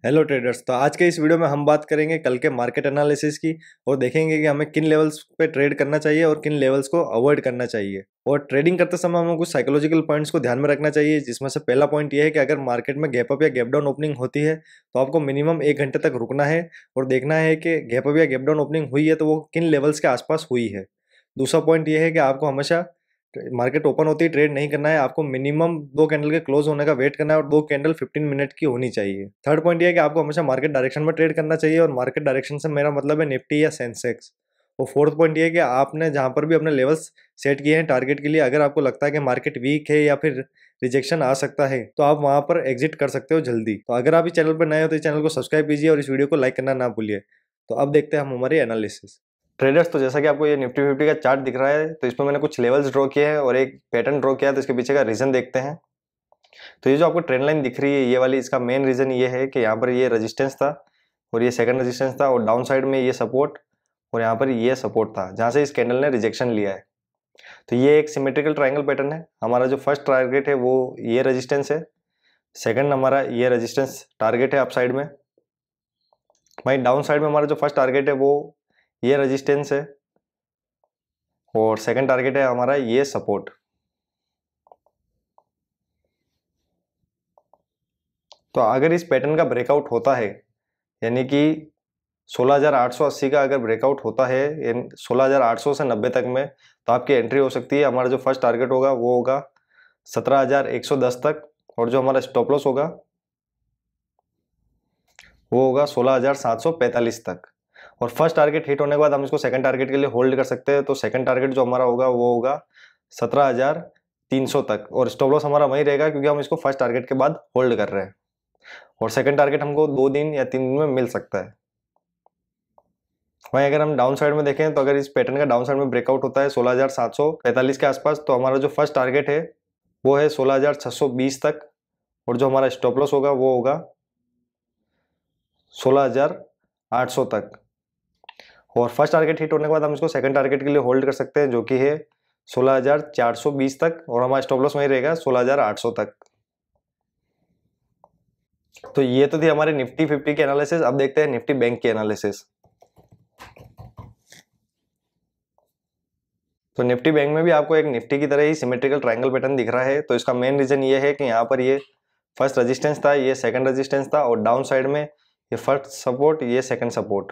Hello traders. तो आज के इस वीडियो में हम बात करेंगे कल के मार्केट एनालिसिस की और देखेंगे कि हमें किन लेवल्स पे ट्रेड करना चाहिए और किन लेवल्स को अवॉइड करना चाहिए। और ट्रेडिंग करते समय हमें कुछ साइकोलॉजिकल पॉइंट्स को ध्यान में रखना चाहिए, जिसमें से पहला पॉइंट ये है कि अगर मार्केट में गैप अप या गैप डाउन ओपनिंग होती है तो आपको मिनिमम 1 घंटे तक रुकना है और देखना है कि गैप अप या गैप डाउन ओपनिंग हुई है तो वो किन लेवल्स के आसपास हुई है। दूसरा पॉइंट ये है कि आपको हमेशा मार्केट ओपन होती ही ट्रेड नहीं करना है, आपको मिनिमम 2 कैंडल के क्लोज होने का वेट करना है और 2 कैंडल 15 मिनट की होनी चाहिए। थर्ड पॉइंट ये है कि आपको हमेशा मार्केट डायरेक्शन में ट्रेड करना चाहिए और मार्केट डायरेक्शन से मेरा मतलब है निफ्टी या सेंसेक्स। और फोर्थ पॉइंट ये है कि आपने जहां पर भी अपने लेवल्स सेट किए हैं टारगेट के लिए, अगर आपको लगता है कि मार्केट वीक है या फिर रिजेक्शन आ सकता है तो आप वहां पर एग्जिट कर सकते हो जल्दी। तो अगर आप इस चैनल पर नए हो तो इस चैनल को सब्सक्राइब कीजिए और इस वीडियो को लाइक करना ना भूलिए। तो अब देखते हैं हम हमारी एनालिसिस। ट्रेडर्स, तो जैसा कि आपको ये निफ्टी 50 का चार्ट दिख रहा है, तो इसमें मैंने कुछ लेवल्स ड्रॉ किए हैं और एक पैटर्न ड्रॉ किया है, तो इसके पीछे का रीजन देखते हैं। तो ये जो आपको ट्रेंड लाइन दिख रही है ये वाली, इसका मेन रीजन ये है कि यहाँ पर ये रेजिस्टेंस था और ये सेकंड रेजिस्टेंस था और डाउन साइड में ये सपोर्ट और यहाँ पर ये सपोर्ट था जहाँ से इस कैंडल ने रिजेक्शन लिया है। तो ये एक सिमेट्रिकल ट्राइंगल पैटर्न है। हमारा जो फर्स्ट टारगेट है वो ये रेजिस्टेंस है, सेकंड हमारा ये रेजिस्टेंस टारगेट है अप साइड में। वहीं डाउन साइड में हमारा जो फर्स्ट टारगेट है वो ये रेजिस्टेंस है और सेकंड टारगेट है हमारा ये सपोर्ट। तो अगर इस पैटर्न का ब्रेकआउट होता है, यानी कि 16,880 का अगर ब्रेकआउट होता है 16,800 से 90 तक में, तो आपकी एंट्री हो सकती है। हमारा जो फर्स्ट टारगेट होगा वो होगा 17,110 तक और जो हमारा स्टॉप लॉस होगा वो होगा 16,745 तक। और फर्स्ट टारगेट हिट होने के बाद हम इसको सेकंड टारगेट के लिए होल्ड कर सकते हैं। तो सेकंड टारगेट जो हमारा होगा वो होगा 17,300 तक और स्टॉप लॉस हमारा वहीं रहेगा क्योंकि हम इसको फर्स्ट टारगेट के बाद होल्ड कर रहे हैं। और सेकंड टारगेट हमको 2 दिन या 3 दिन में मिल सकता है। वहीं अगर हम डाउन साइड में देखें तो अगर इस पैटर्न का डाउन साइड में ब्रेकआउट होता है 16,745 के आसपास, तो हमारा जो फर्स्ट टारगेट है वो है 16,620 तक और जो हमारा स्टॉप लॉस होगा वो होगा 16,800 तक। और फर्स्ट टारगेट हिट होने के बाद हम इसको सेकंड टारगेट के लिए होल्ड कर सकते हैं, जो कि है 16,420 तक और हमारा स्टॉप लॉस वहीं रहेगा 16,800 तक। तो ये तो थी हमारे निफ्टी 50 की एनालिसिस। अब देखते हैं निफ्टी बैंक की एनालिसिस। तो निफ्टी बैंक में भी आपको एक निफ्टी की तरह ही सिमेट्रिकल ट्रायंगल पैटर्न दिख रहा है। तो इसका मेन रीजन ये है कि यहाँ पर ये फर्स्ट रेजिस्टेंस था, ये सेकंड रेजिस्टेंस था और डाउन साइड में ये फर्स्ट सपोर्ट, ये सेकंड सपोर्ट।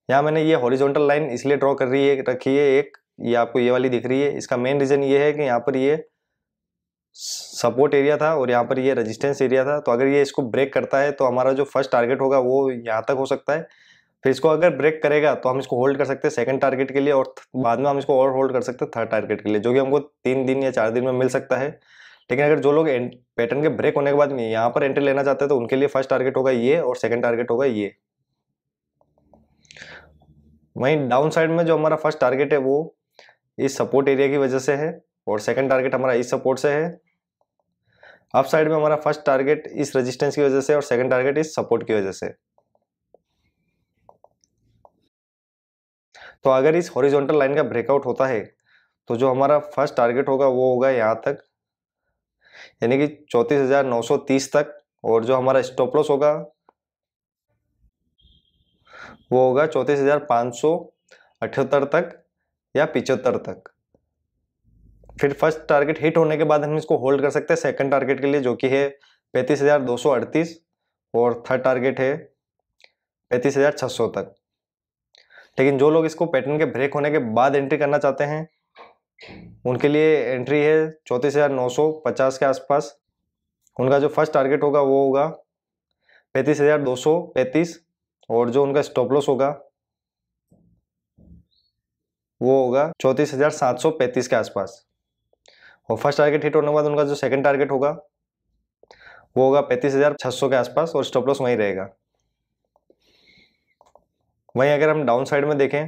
यहाँ मैंने ये हॉरिजॉन्टल लाइन इसलिए ड्रॉ कर रही है रखी है एक, ये आपको ये वाली दिख रही है। इसका मेन रीजन ये है कि यहाँ पर ये सपोर्ट एरिया था और यहाँ पर ये रेजिस्टेंस एरिया था। तो अगर ये इसको ब्रेक करता है तो हमारा जो फर्स्ट टारगेट होगा वो यहाँ तक हो सकता है। फिर इसको अगर ब्रेक करेगा तो हम इसको होल्ड कर सकते हैं सेकंड टारगेट के लिए और बाद में हम इसको और होल्ड कर सकते हैं थर्ड टारगेट के लिए, जो कि हमको 3 दिन या 4 दिन में मिल सकता है। लेकिन अगर जो लोग पैटर्न के ब्रेक होने के बाद यहाँ पर एंट्री लेना चाहते हैं तो उनके लिए फर्स्ट टारगेट होगा ये और सेकंड टारगेट होगा ये। वहीं डाउन साइड में जो हमारा फर्स्ट टारगेट है वो इस सपोर्ट एरिया की वजह से है और सेकंड टारगेट हमारा इस सपोर्ट से है। अप साइड में हमारा फर्स्ट टारगेट इस रेजिस्टेंस की वजह से और सेकंड टारगेट इस सपोर्ट की वजह से। तो अगर इस हॉरिजॉन्टल लाइन का ब्रेकआउट होता है तो जो हमारा फर्स्ट टारगेट होगा वो होगा यहाँ तक, यानी कि 34,930 तक और जो हमारा स्टॉप लॉस होगा वो होगा 34,578 तक या 75 तक। फिर फर्स्ट टारगेट हिट होने के बाद हम इसको होल्ड कर सकते हैं सेकंड टारगेट के लिए, जो कि है 35,238 और थर्ड टारगेट है 35,600 तक। लेकिन जो लोग इसको पैटर्न के ब्रेक होने के बाद एंट्री करना चाहते हैं उनके लिए एंट्री है 34,950 के आसपास। उनका जो फर्स्ट टारगेट होगा वो होगा 35,235 और जो उनका स्टॉप लॉस होगा वो होगा 34,735 के आसपास। और फर्स्ट टारगेट हिट होने के बाद उनका जो सेकंड टारगेट होगा वो होगा 35,600 के आसपास और स्टॉप लॉस वहीं रहेगा। वहीं अगर हम डाउन साइड में देखें,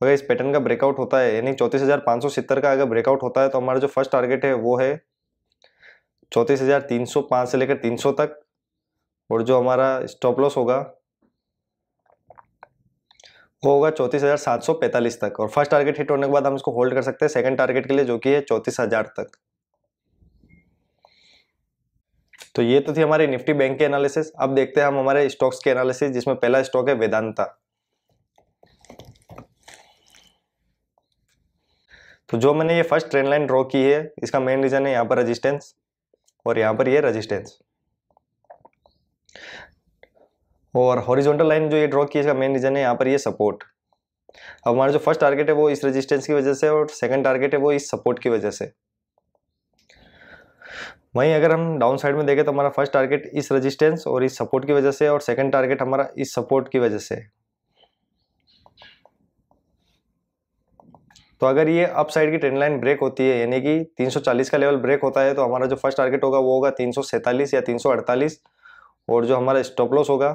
अगर इस पैटर्न का ब्रेकआउट होता है यानी 34,570 का अगर ब्रेकआउट होता है तो हमारा जो फर्स्ट टारगेट है वो है 34,305 से लेकर 300 तक और जो हमारा स्टॉप लॉस होगा वो होगा 34,745 तक। और फर्स्ट टारगेट हिट होने के बाद हम इसको होल्ड कर सकते हैं सेकंड टारगेट के लिए, जो कि है 34,000 तक। तो ये तो थी हमारी निफ्टी बैंक के एनालिसिस। अब देखते हैं हम हमारे स्टॉक्स के एनालिसिस, जिसमें पहला स्टॉक है वेदांता। तो जो मैंने ये फर्स्ट ट्रेंड लाइन ड्रॉ की है, इसका मेन रीजन है यहाँ पर रेजिस्टेंस और यहाँ पर ये रेजिस्टेंस, और हॉरिजॉन्टल लाइन जो ये ड्रॉ की है इसका मेन रीजन है यहाँ पर ये सपोर्ट। अब हमारा जो फर्स्ट टारगेट है वो इस रेजिस्टेंस की वजह से और सेकंड टारगेट है वो इस सपोर्ट की वजह से। वहीं अगर हम डाउन साइड में देखें तो हमारा फर्स्ट टारगेट इस रेजिस्टेंस और इस सपोर्ट की वजह से और सेकंड टारगेट हमारा इस सपोर्ट की वजह से। तो अगर ये अप साइड की ट्रेंड लाइन ब्रेक होती है, यानी कि 340 का लेवल ब्रेक होता है, तो हमारा जो फर्स्ट टारगेट होगा वो होगा 347 या 348, और जो हमारा स्टॉप लॉस होगा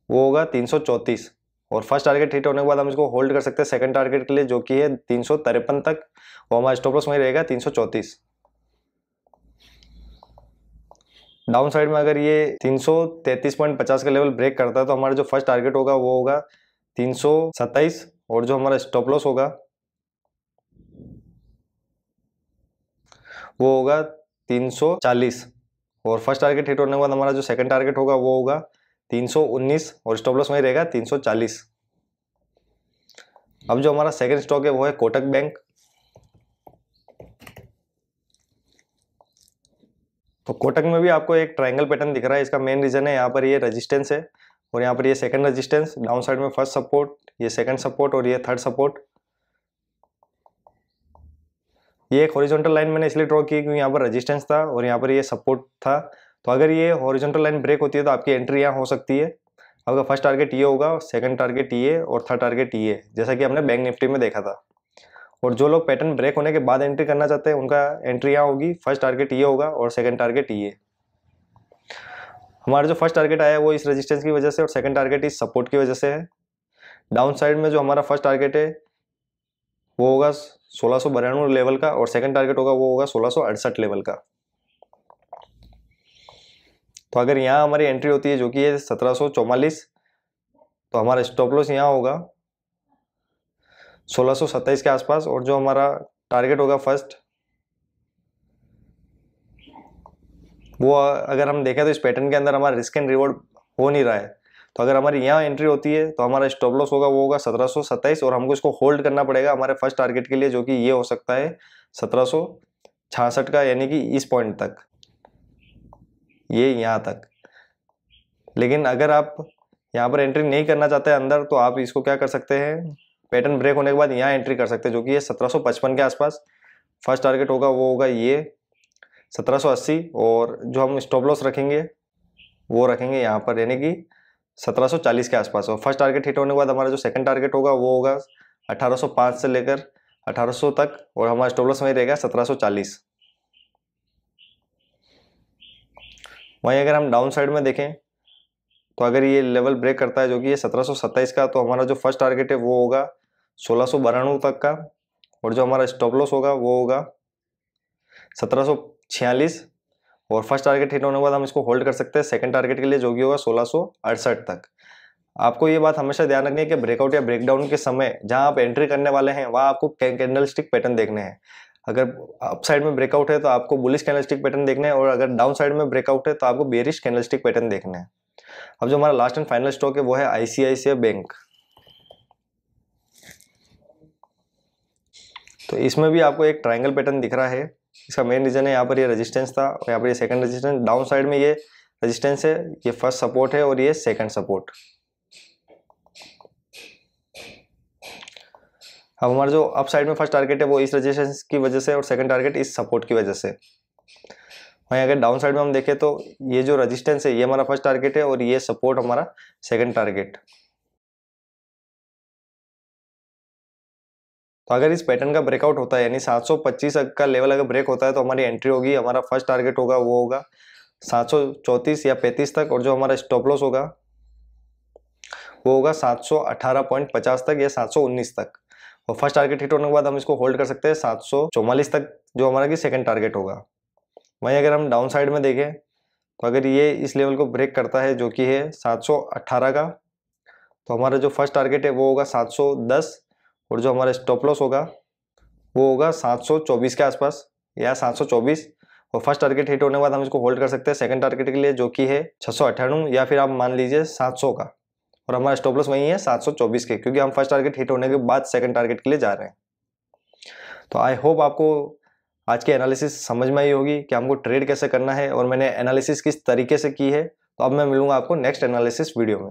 वो होगा 334। और फर्स्ट टारगेट हिट होने के बाद हम इसको होल्ड कर सकते हैं सेकंड टारगेट के लिए, जो कि है 353 तक, और हमारा स्टॉप लॉस वहीं रहेगा 334। डाउन साइड में अगर ये 333.50 का लेवल ब्रेक करता है तो हमारा जो फर्स्ट टारगेट होगा वो होगा 327, और जो हमारा स्टॉप लॉस होगा वो होगा 340। और फर्स्ट टारगेट हिट होने के बाद हमारा जो सेकंड टारगेट होगा वो होगा 319, और स्टॉप लॉस वहीं रहेगा 340। अब जो हमारा सेकंड स्टॉक है वो है कोटक बैंक। तो कोटक में भी आपको एक ट्रायंगल पैटर्न दिख रहा है। इसका मेन रीजन है यहाँ पर ये रेजिस्टेंस है, और यहाँ पर ये सेकंड रेजिस्टेंस, डाउन साइड में फर्स्ट सपोर्ट, ये सेकंड सपोर्ट और ये थर्ड सपोर्ट। ये एक हॉरिजॉन्टल लाइन मैंने इसलिए ड्रॉ की क्योंकि यहाँ पर रेजिस्टेंस था और यहाँ पर ये सपोर्ट था। तो अगर ये हॉरिजॉन्टल लाइन ब्रेक होती है तो आपकी एंट्री यहाँ हो सकती है। आपका फर्स्ट टारगेट ये होगा, सेकंड टारगेट ये और थर्ड टारगेट ये, जैसा कि हमने बैंक निफ्टी में देखा था। और जो लोग पैटर्न ब्रेक होने के बाद एंट्री करना चाहते हैं उनका एंट्री यहाँ होगी, फर्स्ट टारगेट ये होगा और सेकंड टारगेट ये। हमारा जो फर्स्ट टारगेट आया है वो इस रेजिस्टेंस की वजह से और सेकंड टारगेट इस सपोर्ट की वजह से है। डाउन साइड में जो हमारा फर्स्ट टारगेट है वो होगा 1692 लेवल का, और सेकंड टारगेट होगा वो होगा 1668 लेवल का। तो अगर यहाँ हमारी एंट्री होती है जो कि है 1744, तो हमारा स्टॉप लॉस यहाँ होगा 1627 के आसपास, और जो हमारा टारगेट होगा फर्स्ट वो, अगर हम देखें तो इस पैटर्न के अंदर हमारा रिस्क एंड रिवॉर्ड हो नहीं रहा है। तो अगर हमारी यहाँ एंट्री होती है तो हमारा स्टॉप लॉस होगा वो होगा 1727, और हमको इसको होल्ड करना पड़ेगा हमारे फर्स्ट टारगेट के लिए, जो कि ये हो सकता है 1766 का, यानी कि इस पॉइंट तक, ये यहाँ तक। लेकिन अगर आप यहाँ पर एंट्री नहीं करना चाहते हैं अंदर, तो आप इसको क्या कर सकते हैं, पैटर्न ब्रेक होने के बाद यहाँ एंट्री कर सकते हैं, जो कि ये 1755 के आसपास। फर्स्ट टारगेट होगा वो होगा ये 1780, और जो हम स्टॉप लॉस रखेंगे वो रखेंगे यहाँ पर, यानी कि 1740 के आसपास। और फर्स्ट टारगेट हिट होने के बाद हमारा जो सेकंड टारगेट होगा वो होगा 1805 से लेकर 1800 तक, और हमारा स्टॉप लॉस वहीं रहेगा 1740। वहीं अगर हम डाउन साइड में देखें तो अगर ये लेवल ब्रेक करता है जो कि ये 1727 का, तो हमारा जो फर्स्ट टारगेट है वो होगा 1692 तक का, और जो हमारा स्टॉप लॉस होगा वो होगा 1746। और फर्स्ट टारगेट हिट होने के बाद हम इसको होल्ड कर सकते हैं सेकंड टारगेट के लिए, जो कि होगा 1668 तक। आपको ये बात हमेशा ध्यान रखनी है कि ब्रेकआउट या ब्रेकडाउन के समय जहां आप एंट्री करने वाले हैं वहां आपको कैंडलस्टिक पैटर्न देखने हैं। अगर अप साइड में ब्रेकआउट है तो आपको बुलिश कैंडलस्टिक पैटर्न देखने हैं, और अगर डाउन साइड में ब्रेकआउट है तो आपको बेरिश कैंडलस्टिक पैटर्न देखने हैं। अब जो हमारा लास्ट एंड फाइनल स्टॉक है वो है आईसीआईसीआई बैंक। तो इसमें भी आपको एक ट्रायंगल पैटर्न दिख रहा है। इसका मेन रीजन है यहाँ पर ये रेजिस्टेंस था, और यहाँ पर ये सेकंड रेजिस्टेंस, डाउन साइड में ये रेजिस्टेंस है, ये फर्स्ट सपोर्ट है और ये सेकंड सपोर्ट। अब हमारा जो अप साइड में फर्स्ट टारगेट है वो इस रेजिस्टेंस की वजह से और सेकंड टारगेट इस सपोर्ट की वजह से। वहीं अगर डाउन साइड में हम देखें तो ये जो रेजिस्टेंस है ये हमारा फर्स्ट टारगेट है और ये सपोर्ट हमारा सेकंड टारगेट। तो अगर इस पैटर्न का ब्रेकआउट होता है, यानी 725 का लेवल अगर ब्रेक होता है, तो हमारी एंट्री होगी, हमारा फर्स्ट टारगेट होगा वो होगा 734 या 35 तक, और जो हमारा स्टॉप लॉस होगा वो होगा 718.50 तक या 719 तक। और फर्स्ट टारगेट हिट होने के बाद हम इसको होल्ड कर सकते हैं 744 तक, जो हमारा कि सेकंड टारगेट होगा। वहीं अगर हम डाउन साइड में देखें तो अगर ये इस लेवल को ब्रेक करता है जो कि है 718 का, तो हमारा जो फर्स्ट टारगेट है वो होगा 710, और जो हमारा स्टॉप लॉस होगा वो होगा 724 के आसपास या 724। और फर्स्ट टारगेट हिट होने के बाद हम इसको होल्ड कर सकते हैं सेकंड टारगेट के लिए, जो कि है 698 या फिर आप मान लीजिए 700 का, और हमारा स्टॉप लॉस वही है 724 के, क्योंकि हम फर्स्ट टारगेट हिट होने के बाद सेकंड टारगेट के लिए जा रहे हैं। तो आई होप आपको आज की एनालिसिस समझ में आई होगी कि हमको ट्रेड कैसे करना है, और मैंने एनालिसिस किस तरीके से की है। तो अब मैं मिलूंगा आपको नेक्स्ट एनालिसिस वीडियो में।